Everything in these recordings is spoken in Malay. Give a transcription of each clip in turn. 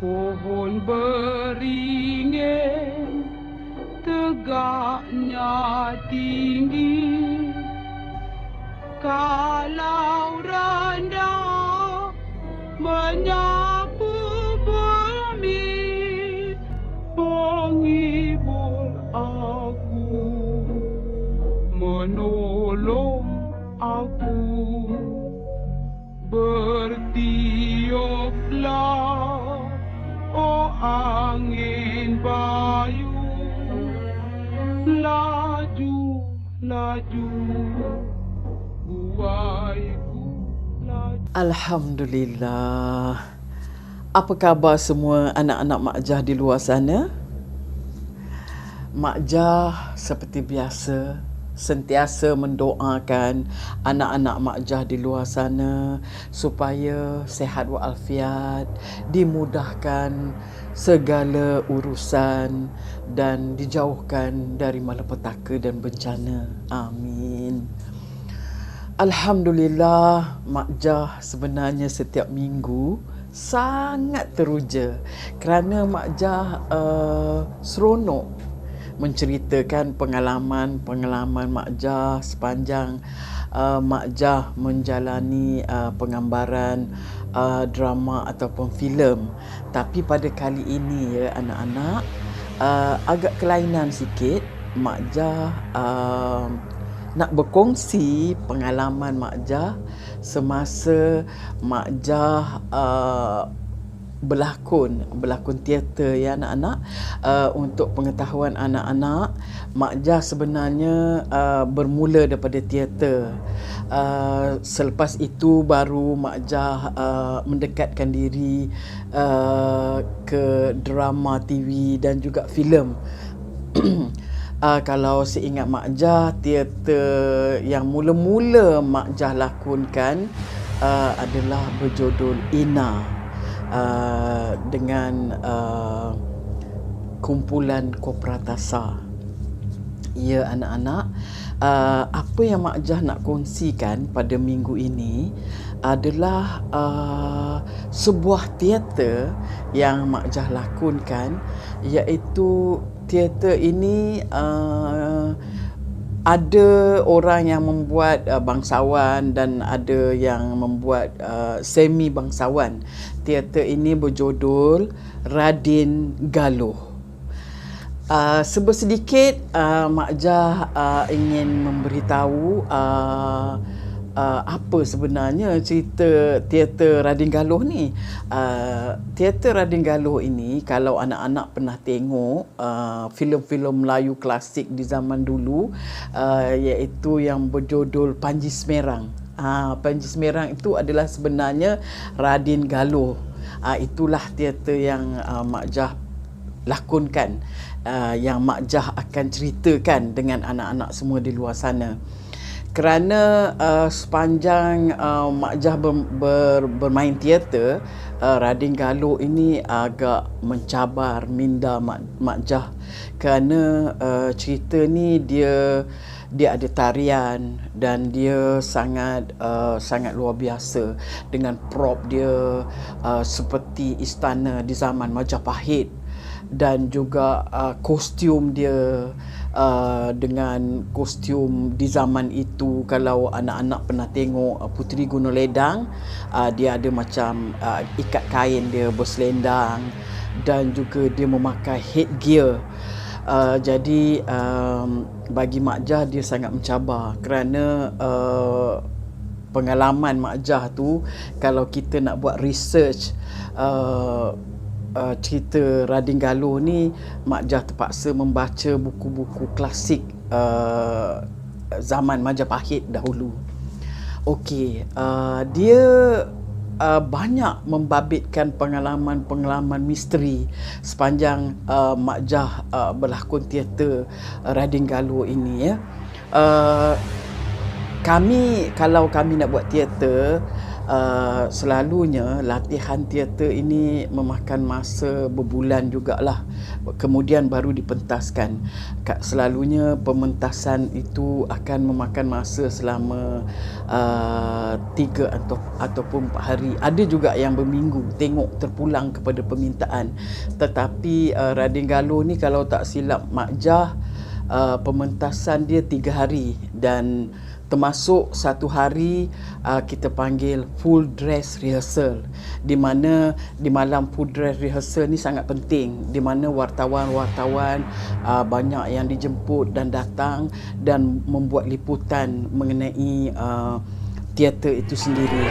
Pohon beringin tegaknya tinggi, kalau rendah menyapu bumi, menghibur aku, menolong aku. Bertiuplah, oh angin bayu, laju, laju, buaiku laju. Alhamdulillah. Apa khabar semua anak-anak Mak Jah di luar sana? Mak Jah seperti biasa sentiasa mendoakan anak-anak Mak Jah di luar sana supaya sihat walafiat, dimudahkan segala urusan dan dijauhkan dari malapetaka dan bencana. Amin. Alhamdulillah, Mak Jah sebenarnya setiap minggu sangat teruja kerana Mak Jah seronok menceritakan pengalaman-pengalaman Mak Jah sepanjang Mak Jah menjalani penggambaran drama ataupun filem. Tapi pada kali ini ya anak-anak, agak kelainan sikit. Mak Jah nak berkongsi pengalaman Mak Jah semasa Mak Jah berlakon teater ya anak-anak. Untuk pengetahuan anak-anak, Mak Jah sebenarnya bermula daripada teater. Selepas itu baru Mak Jah mendekatkan diri ke drama TV dan juga filem. Kalau seingat Mak Jah, teater yang mula-mula Mak Jah lakonkan adalah berjudul Ina, dengan kumpulan Kopratasa. Ya anak-anak, apa yang Mak Jah nak kongsikan pada minggu ini adalah sebuah teater yang Mak Jah lakonkan, iaitu teater ini ada orang yang membuat bangsawan dan ada yang membuat semi bangsawan. Teater ini berjudul Radin Galuh. Sedikit Mak Jah ingin memberitahu apa sebenarnya cerita teater Radin Galuh ni. Teater Radin Galuh ini, kalau anak-anak pernah tengok filem-filem Melayu klasik di zaman dulu, iaitu yang berjudul Panji Semerang. Panji Semerang itu adalah sebenarnya Radin Galuh. Itulah teater yang Mak Jah lakonkan, yang Mak Jah akan ceritakan dengan anak-anak semua di luar sana. Kerana sepanjang Mak Jah bermain teater, Radin Galuh ini agak mencabar minda Mak Jah. Kerana cerita ni dia ada tarian dan dia sangat luar biasa dengan prop dia seperti istana di zaman Majapahit, dan juga kostum dia dengan kostum di zaman itu. Kalau anak-anak pernah tengok Puteri Gunung Ledang, dia ada macam ikat kain dia berselendang, dan juga dia memakai headgear. Jadi bagi Mak Jah dia sangat mencabar kerana pengalaman Mak Jah tu, kalau kita nak buat research cerita Radin Galuh ni, Mak Jah terpaksa membaca buku-buku klasik zaman Majapahit dahulu. Okey, dia banyak membabitkan pengalaman-pengalaman misteri sepanjang Mak Jah berlakon teater Radin Galuh ini ya. Kalau kami nak buat teater, Selalunya latihan teater ini memakan masa berbulan jugalah, kemudian baru dipentaskan. Selalunya pementasan itu akan memakan masa selama 3 ataupun 4 hari. Ada juga yang berminggu, tengok terpulang kepada permintaan. Tetapi Radin Galuh ni kalau tak silap Mak Jah, pementasan dia 3 hari, dan termasuk satu hari kita panggil full dress rehearsal, di mana di malam full dress rehearsal ni sangat penting, di mana wartawan-wartawan banyak yang dijemput dan datang dan membuat liputan mengenai teater itu sendiri.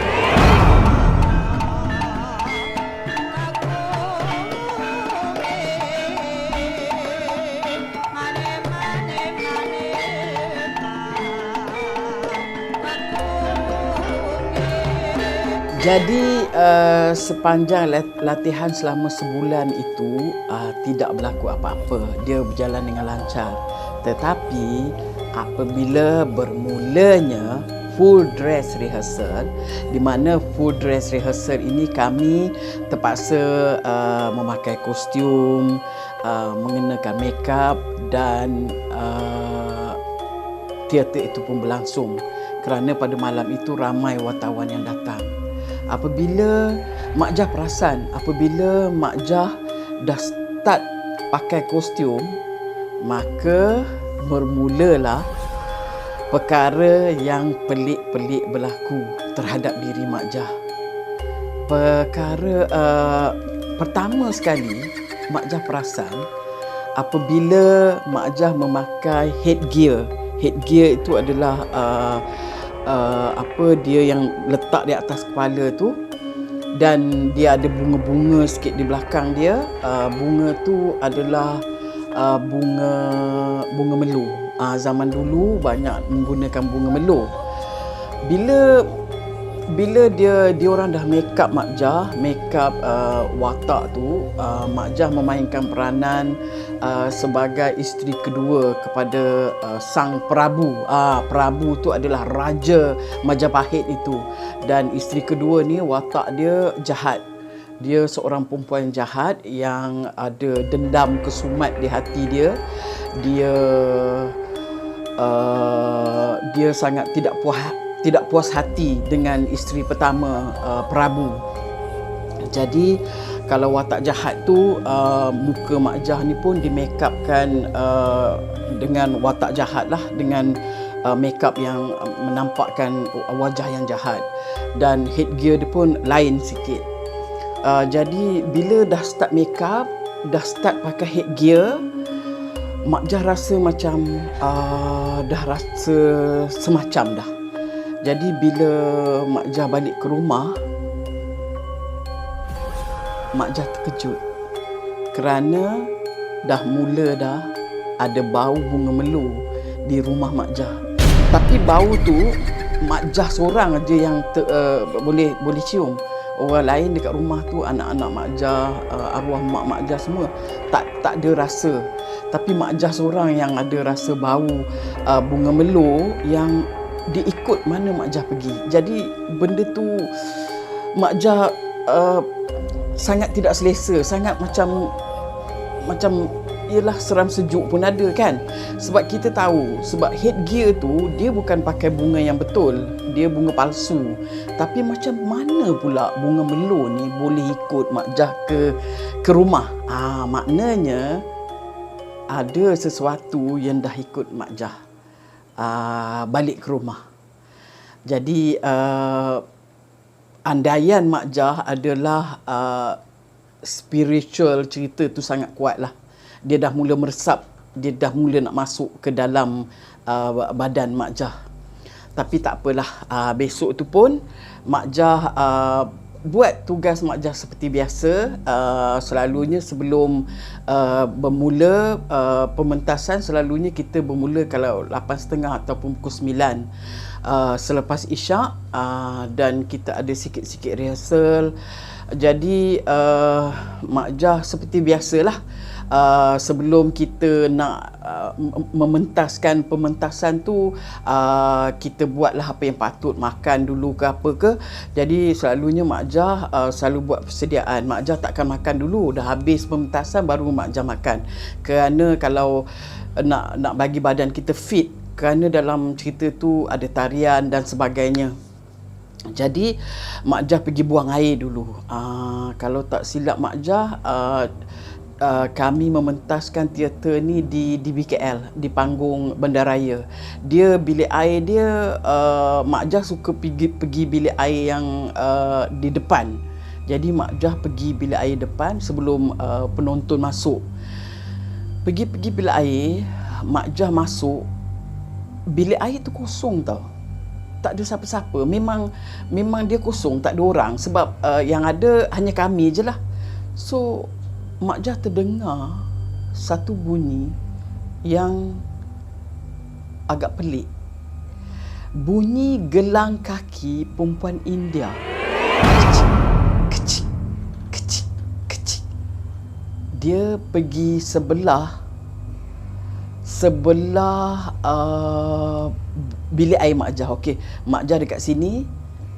Jadi sepanjang latihan selama sebulan itu tidak berlaku apa-apa. Dia berjalan dengan lancar. Tetapi apabila bermulanya full dress rehearsal, di mana full dress rehearsal ini kami terpaksa memakai kostum, mengenakan makeup, dan teater itu pun berlangsung kerana pada malam itu ramai wartawan yang datang. Apabila Mak Jah perasan, apabila Mak Jah dah start pakai kostum, maka bermulalah perkara yang pelik-pelik berlaku terhadap diri Mak Jah. Perkara pertama sekali Mak Jah perasan apabila Mak Jah memakai headgear. Headgear itu adalah dia yang letak di atas kepala tu, dan dia ada bunga-bunga sikit di belakang dia. Bunga tu adalah bunga melu. Zaman dulu banyak menggunakan bunga melu. Bila dia orang dah make up Mak Jah, make up watak tu, Mak Jah memainkan peranan sebagai isteri kedua kepada sang Prabu. Prabu tu adalah Raja Majapahit itu, dan isteri kedua ni watak dia jahat. Dia seorang perempuan jahat yang ada dendam kesumat di hati dia. Dia sangat tidak puas hati dengan isteri pertama, Prabu. Jadi kalau watak jahat tu, muka Mak Jah ni pun di-makeupkan dengan watak jahat lah, dengan makeup yang menampakkan wajah yang jahat, dan headgear dia pun lain sikit. Jadi bila dah start makeup, dah start pakai headgear, Mak Jah rasa macam dah rasa semacam dah. Jadi bila Mak Jah balik ke rumah, Mak Jah terkejut kerana dah ada bau bunga melu di rumah Mak Jah. Tapi bau tu Mak Jah seorang aja yang boleh cium. Orang lain dekat rumah tu, anak-anak Mak Jah, arwah Mak Jah semua tak ada rasa. Tapi Mak Jah seorang yang ada rasa bau bunga melu yang diikut mana Mak Jah pergi. Jadi benda tu Mak Jah sangat tidak selesa, sangat macam ialah seram sejuk pun ada kan. Sebab kita tahu, sebab headgear tu dia bukan pakai bunga yang betul, dia bunga palsu. Tapi macam mana pula bunga melu ni boleh ikut Mak Jah ke rumah? Maknanya ada sesuatu yang dah ikut Mak Jah balik ke rumah. Jadi andaian Mak Jah adalah spiritual cerita tu sangat kuat lah. Dia dah mula meresap, dia dah mula nak masuk ke dalam badan Mak Jah. Tapi tak apalah, besok tu pun Mak Jah buat tugas Mak Jah seperti biasa. Selalunya sebelum bermula pementasan, selalunya kita bermula kalau 8.30 ataupun pukul 9 selepas isyak, dan kita ada sikit-sikit rehearsal. Jadi Mak Jah seperti biasalah, sebelum kita nak mementaskan pementasan tu, kita buatlah apa yang patut, makan dulu ke apa ke. Jadi selalunya Mak Jah selalu buat persediaan. Mak Jah takkan makan dulu, dah habis pementasan baru Mak Jah makan. Kerana kalau nak bagi badan kita fit, kerana dalam cerita tu ada tarian dan sebagainya. Jadi Mak Jah pergi buang air dulu. Kalau tak silap Mak Jah, kami mementaskan teater ni di BKL, di panggung Bandaraya. Dia bilik air dia, Mak Jah suka pergi bilik air yang di depan. Jadi Mak Jah pergi bilik air depan sebelum penonton masuk. Pergi bilik air, Mak Jah masuk, bilik air tu kosong tau. Tak ada siapa-siapa. Memang dia kosong, tak ada orang. Sebab yang ada hanya kami je lah. So Mak Jah terdengar satu bunyi yang agak pelik. Bunyi gelang kaki perempuan India. Kecik, kecik, kecik. Dia pergi sebelah bilik air Mak Jah. Okey, Mak Jah dekat sini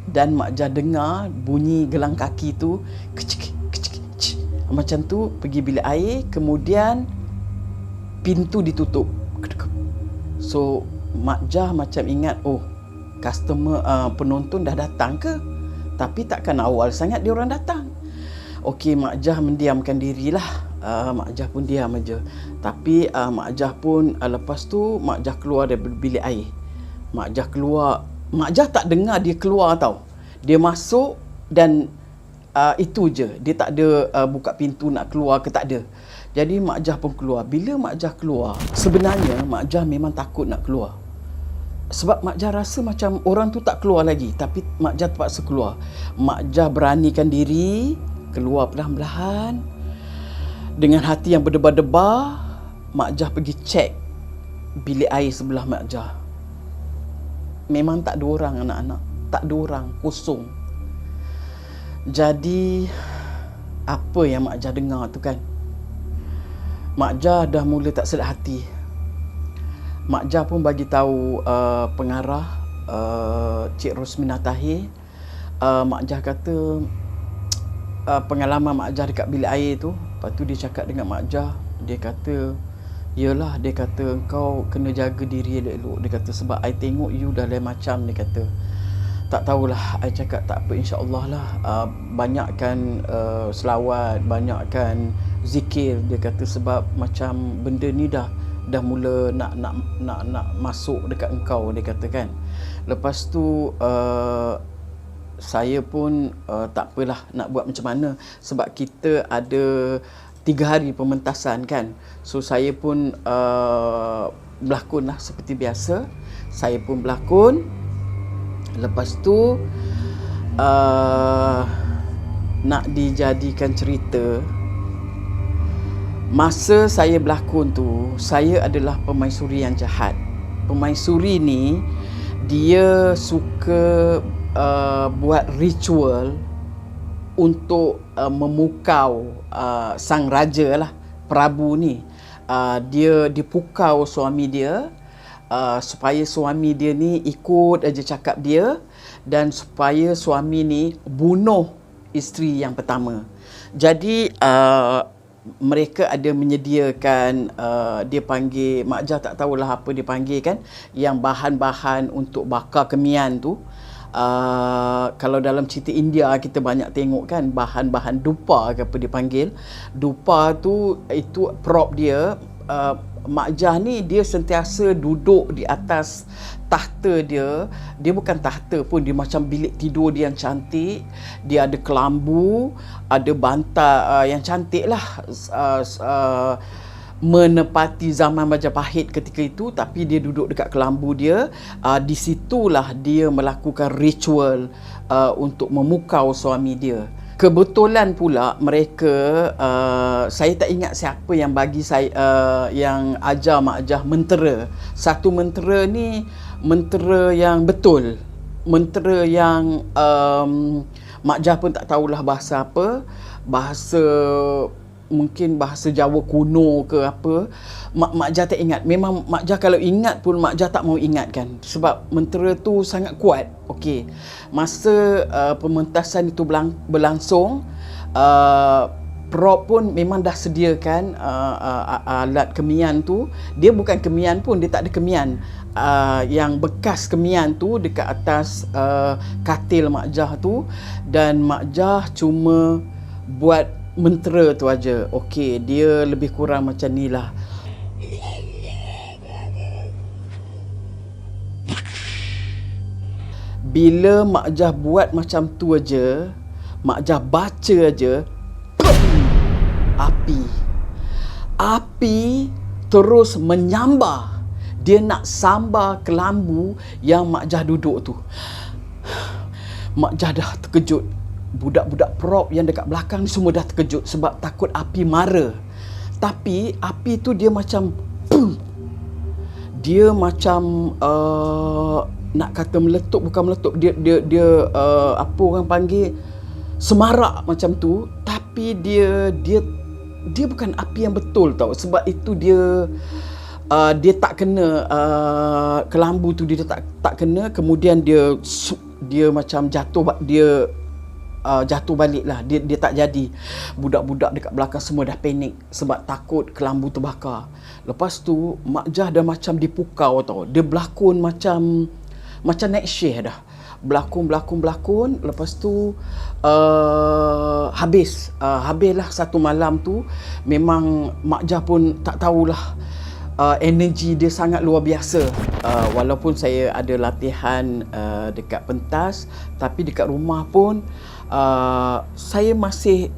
dan Mak Jah dengar bunyi gelang kaki tu kecik kecik kecik. Macam tu pergi bilik air, kemudian pintu ditutup. So Mak Jah macam ingat, oh, customer penonton dah datang ke? Tapi takkan awal sangat dia orang datang. Okey, Mak Jah mendiamkan dirilah. Mak Jah pun diam aja. Tapi Mak Jah pun lepas tu Mak Jah keluar dari bilik air. Mak Jah keluar. Mak Jah tak dengar dia keluar tau. Dia masuk dan itu je. Dia tak ada buka pintu nak keluar ke, tak ada. Jadi Mak Jah pun keluar. Bila Mak Jah keluar, sebenarnya Mak Jah memang takut nak keluar. Sebab Mak Jah rasa macam orang tu tak keluar lagi. Tapi Mak Jah terpaksa keluar. Mak Jah beranikan diri, keluar perlahan-lahan. Dengan hati yang berdebar-debar, Mak Jah pergi cek bilik air sebelah Mak Jah. Memang tak ada orang, anak-anak. Tak ada orang, kosong. Jadi apa yang Mak Jah dengar tu kan? Mak Jah dah mula tak sedap hati. Mak Jah pun bagi tahu pengarah Cik Rosmina Tahir. Mak Jah kata pengalaman Mak Jah dekat bilik air tu. Lepas tu dia cakap dengan Mak Jah, dia kata, yelah, dia kata kau kena jaga diri elok-elok. Dia kata sebab I tengok you dah lain macam. Dia kata tak tahulah. I cakap tak apa, insya-Allah lah. Banyakkan selawat, banyakkan zikir. Dia kata sebab macam benda ni dah mula nak masuk dekat engkau, dia kata kan. Lepas tu saya pun tak apalah nak buat macam mana, sebab kita ada 3 hari pementasan kan. So saya pun berlakon lah seperti biasa. Saya pun berlakon. Lepas tu nak dijadikan cerita, masa saya berlakon tu, saya adalah pemaisuri yang jahat. Pemaisuri ni dia suka buat ritual untuk memukau sang raja lah, Prabu ni. Dia dipukau suami dia supaya suami dia ni ikut aja cakap dia, dan supaya suami ni bunuh isteri yang pertama. Jadi mereka ada menyediakan, dia panggil, Mak Jah tak tahulah apa dia panggil kan, yang bahan-bahan untuk bakar kemian tu. Kalau dalam cerita India kita banyak tengok kan, bahan-bahan dupa ke apa dia panggil. Dupa tu, itu prop dia. Mak Jah ni dia sentiasa duduk di atas tahta dia. Dia bukan tahta pun, dia macam bilik tidur dia yang cantik. Dia ada kelambu, ada bantal yang cantik lah, menepati zaman Majapahit ketika itu. Tapi dia duduk dekat kelambu dia. Di situlah dia melakukan ritual untuk memukau suami dia. Kebetulan pula mereka, saya tak ingat siapa yang bagi saya, yang ajar Mak Jah mentera. Satu mentera ni mentera yang betul, mentera yang Mak Jah pun tak tahulah bahasa apa, bahasa mungkin bahasa Jawa kuno ke apa, Mak Jah tak ingat. Memang Mak Jah kalau ingat pun Mak Jah tak mau ingatkan sebab mentera tu sangat kuat. Okey. Masa pementasan itu berlangsung, prop pun memang dah sediakan alat kemian tu. Dia bukan kemian pun, dia tak ada kemian. Yang bekas kemian tu dekat atas katil Mak Jah tu, dan Mak Jah cuma buat mentera tu aja. Okey, dia lebih kurang macam ni lah. Bila Mak Jah buat macam tu aja, Mak Jah baca aja, api terus menyambar. Dia nak sambar kelambu yang Mak Jah duduk tu. Mak Jah dah terkejut. Budak-budak prop yang dekat belakang ni semua dah terkejut sebab takut api mara. Tapi api tu dia macam dia macam nak kata meletup, bukan meletup, dia apa orang panggil, semarak macam tu. Tapi dia bukan api yang betul tau. Sebab itu dia tak kena kelambu tu, dia tak kena. Kemudian dia macam jatuh balik lah. Dia tak jadi. Budak-budak dekat belakang semua dah panik sebab takut kelambu terbakar. Lepas tu Mak Jah dah macam dipukau tau. Dia berlakon macam naik syekh dah. Berlakon. Lepas tu habislah satu malam tu. Memang Mak Jah pun tak tahulah, energi dia sangat luar biasa. Walaupun saya ada latihan dekat pentas, tapi dekat rumah pun saya masih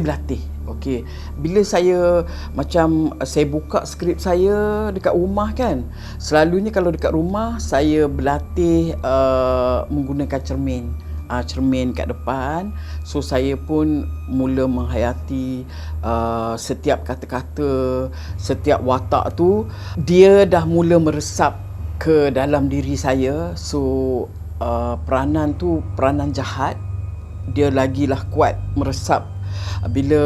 berlatih. Okey, bila saya buka skrip saya dekat rumah kan, selalunya kalau dekat rumah saya berlatih menggunakan cermin kat depan. So saya pun mula menghayati setiap kata-kata, setiap watak tu dia dah mula meresap ke dalam diri saya. So peranan tu peranan jahat, dia lagilah kuat meresap. Bila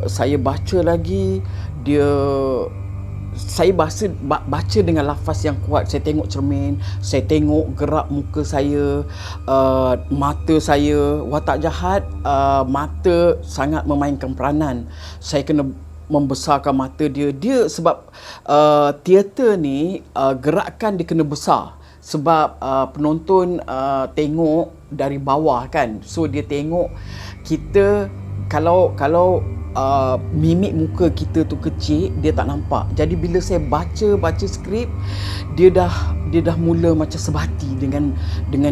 saya baca lagi, saya baca dengan lafaz yang kuat. Saya tengok cermin, saya tengok gerak muka saya, mata saya. Watak jahat, mata sangat memainkan peranan. Saya kena membesarkan mata dia. Sebab teater ni gerakan dia kena besar. Sebab penonton tengok dari bawah kan. So dia tengok kita, kalau mimik muka kita tu kecil, dia tak nampak. Jadi bila saya baca skrip, dia dah mula macam sebati dengan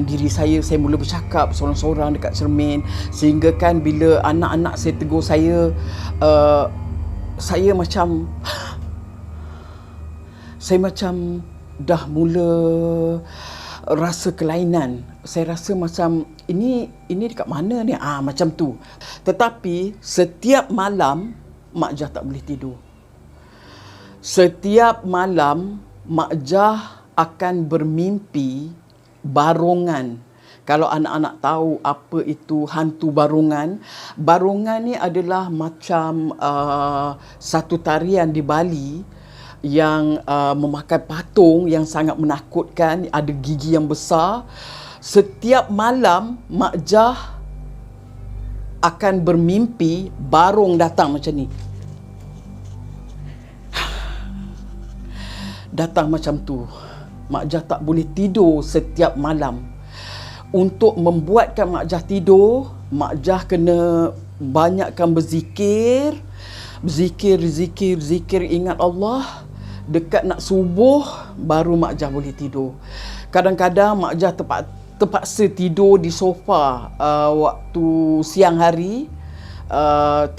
diri saya. Saya mula bercakap seorang-seorang dekat cermin, sehingga kan bila anak-anak saya tegur saya macam dah mula rasa kelainan. Saya rasa macam ini dekat mana ni? Macam tu. Tetapi setiap malam Mak Jah tak boleh tidur. Setiap malam Mak Jah akan bermimpi barongan. Kalau anak-anak tahu apa itu hantu barongan, barongan ni adalah macam satu tarian di Bali yang memakai patung yang sangat menakutkan, ada gigi yang besar. Setiap malam Mak Jah akan bermimpi barong datang macam ni. Datang macam tu. Mak Jah tak boleh tidur setiap malam. Untuk membuatkan Mak Jah tidur, Mak Jah kena banyakkan berzikir, ingat Allah. Dekat nak subuh baru Mak Jah boleh tidur. Kadang-kadang Mak Jah terpaksa tidur di sofa waktu siang hari.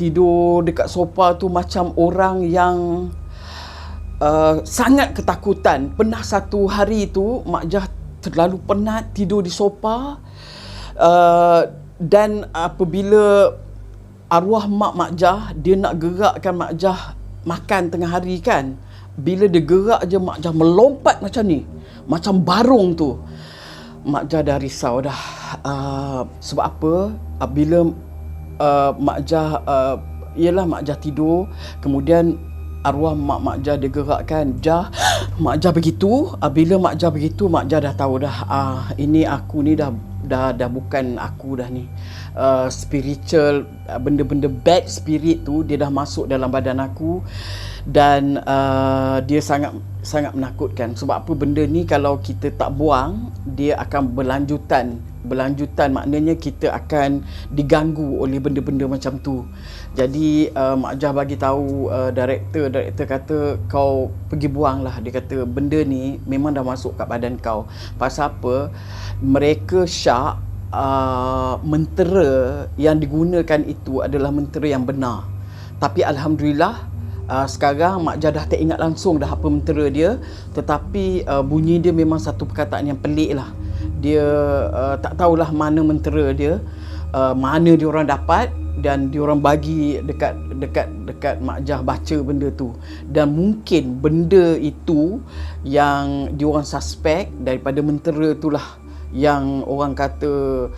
Tidur dekat sofa tu macam orang yang sangat ketakutan. Pernah satu hari tu Mak Jah terlalu penat tidur di sofa, dan apabila arwah Mak Jah, dia nak gerakkan Mak Jah makan tengah hari kan. Bila dia gerak je, Mak Jah melompat macam ni, macam barung tu. Mak Jah dah risau dah. Sebab apa? Bila Mak Jah ialah Mak Jah tidur, kemudian arwah Mak Jah dia gerakkan, Jah, Mak Jah begitu. Bila Mak Jah begitu, Mak Jah dah tahu dah, ini aku ni dah bukan aku dah ni. Spiritual, benda-benda bad spirit tu dia dah masuk dalam badan aku, dan dia sangat menakutkan. Sebab apa, benda ni kalau kita tak buang, dia akan berlanjutan, maknanya kita akan diganggu oleh benda-benda macam tu. Jadi Mak Jah bagi tahu, director kata, kau pergi buanglah. Dia kata benda ni memang dah masuk kat badan kau. Pasal apa? Mereka syak mentera yang digunakan itu adalah mentera yang benar. Tapi alhamdulillah, sekarang Mak Jah dah tak ingat langsung dah apa mentera dia, tetapi bunyi dia memang satu perkataan yang pelik lah. Dia tak tahulah mana mentera dia, mana dia orang dapat, dan dia orang bagi dekat Mak Jah baca benda tu. Dan mungkin benda itu yang dia orang suspek daripada mentera itulah yang orang kata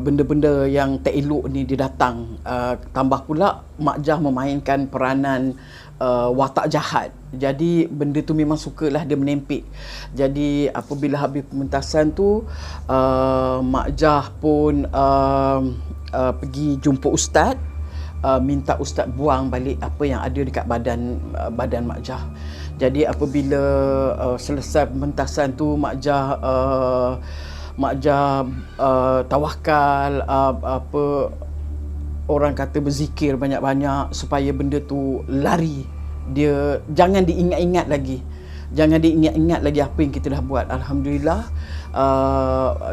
benda-benda yang tak elok ni dia datang. Tambah pula Mak Jah memainkan peranan watak jahat. Jadi benda tu memang sukalah dia menempik. Jadi apabila habis pementasan tu, Mak Jah pun pergi jumpa ustaz, minta ustaz buang balik apa yang ada dekat badan Mak Jah. Jadi apabila selesai pementasan tu, Mak Jah tawakal, orang kata berzikir banyak-banyak supaya benda tu lari. Dia jangan diingat-ingat lagi. Jangan diingat-ingat lagi apa yang kita dah buat. Alhamdulillah,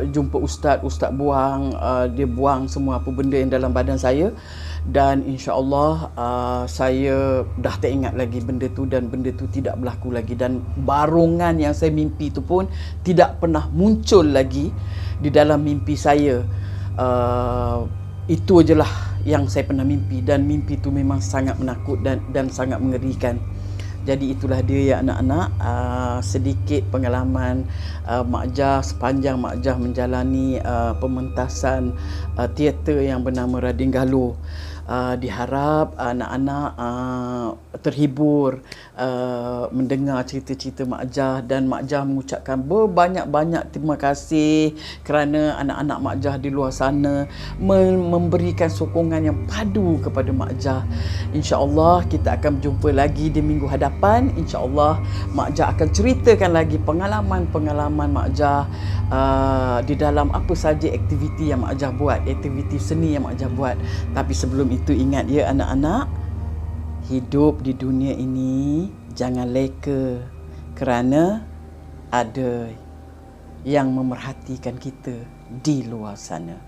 jumpa ustaz buang, dia buang semua apa benda yang dalam badan saya, dan insya-Allah saya dah tak ingat lagi benda tu, dan benda tu tidak berlaku lagi, dan barongan yang saya mimpi tu pun tidak pernah muncul lagi di dalam mimpi saya. Itu ajalah yang saya pernah mimpi, dan mimpi tu memang sangat menakut dan sangat mengerikan. Jadi itulah dia ya anak-anak, sedikit pengalaman Mak Jah sepanjang Mak Jah menjalani pementasan teater yang bernama Radin Galuh. Diharap anak-anak terhibur mendengar cerita-cerita Mak Jah, dan Mak Jah mengucapkan berbanyak-banyak terima kasih kerana anak-anak Mak Jah di luar sana memberikan sokongan yang padu kepada Mak Jah. InsyaAllah kita akan berjumpa lagi di minggu hadapan. InsyaAllah Mak Jah akan ceritakan lagi pengalaman-pengalaman Mak Jah di dalam apa saja aktiviti yang Mak Jah buat, aktiviti seni yang Mak Jah buat. Tapi sebelum itu ingat ya anak-anak, hidup di dunia ini jangan leka, kerana ada yang memerhatikan kita di luar sana.